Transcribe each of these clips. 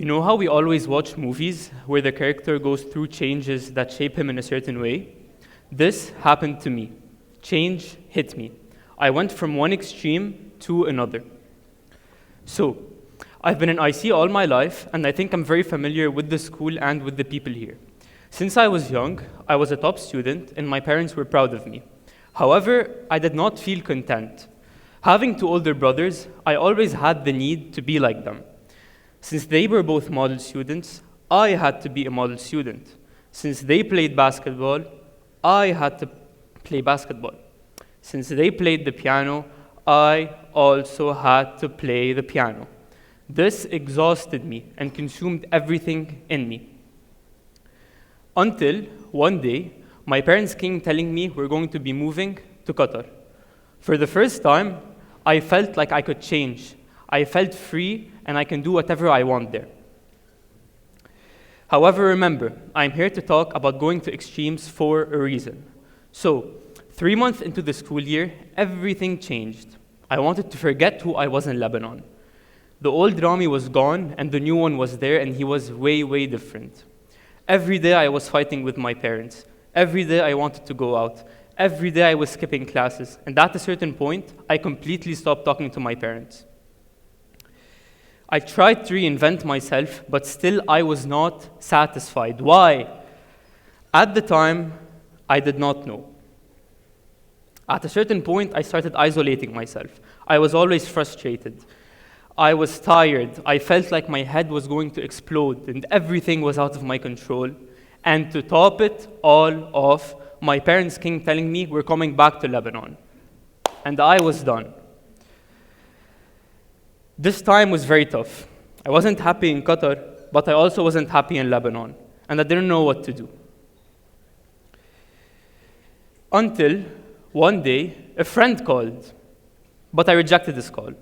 You know how we always watch movies where the character goes through changes that shape him in a certain way? This happened to me. Change hit me. I went from one extreme to another. So, I've been in IC all my life, and I think I'm very familiar with the school and with the people here. Since I was young, I was a top student, and my parents were proud of me. However, I did not feel content. Having two older brothers, I always had the need to be like them. Since they were both model students, I had to be a model student. Since they played basketball, I had to play basketball. Since they played the piano, I also had to play the piano. This exhausted me and consumed everything in me. Until one day, my parents came telling me we're going to be moving to Qatar. For the first time, I felt like I could change. I felt free and I can do whatever I want there. However, remember, I'm here to talk about going to extremes for a reason. So, 3 months into the school year, everything changed. I wanted to forget who I was in Lebanon. The old Rami was gone and the new one was there, and he was way, way different. Every day I was fighting with my parents. Every day I wanted to go out. Every day I was skipping classes. And at a certain point, I completely stopped talking to my parents. I tried to reinvent myself, but still I was not satisfied. Why? At the time, I did not know. At a certain point, I started isolating myself. I was always frustrated. I was tired. I felt like my head was going to explode and everything was out of my control. And to top it all off, my parents came telling me we're coming back to Lebanon. And I was done. This time was very tough. I wasn't happy in Qatar, but I also wasn't happy in Lebanon, and I didn't know what to do. Until one day, a friend called, but I rejected his call.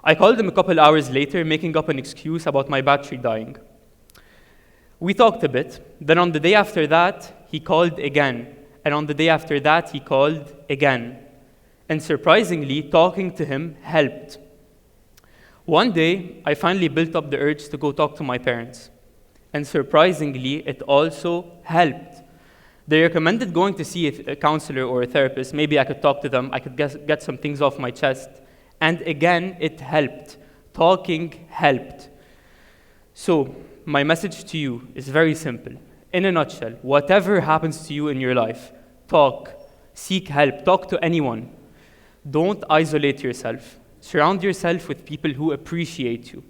I called him a couple hours later, making up an excuse about my battery dying. We talked a bit, then on the day after that, he called again, and on the day after that, he called again. And surprisingly, talking to him helped. One day, I finally built up the urge to go talk to my parents. And surprisingly, it also helped. They recommended going to see a counselor or a therapist. Maybe I could talk to them, I could get some things off my chest. And again, it helped. Talking helped. So, my message to you is very simple. In a nutshell, whatever happens to you in your life, talk, seek help, talk to anyone. Don't isolate yourself. Surround yourself with people who appreciate you.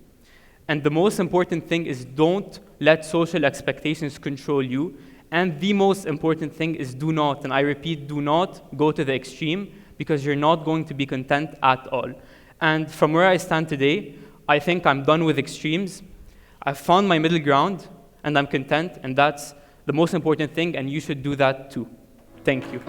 And the most important thing is don't let social expectations control you. And the most important thing is do not, and I repeat, do not go to the extreme because you're not going to be content at all. And from where I stand today, I think I'm done with extremes. I've found my middle ground and I'm content, and that's the most important thing, and you should do that too. Thank you.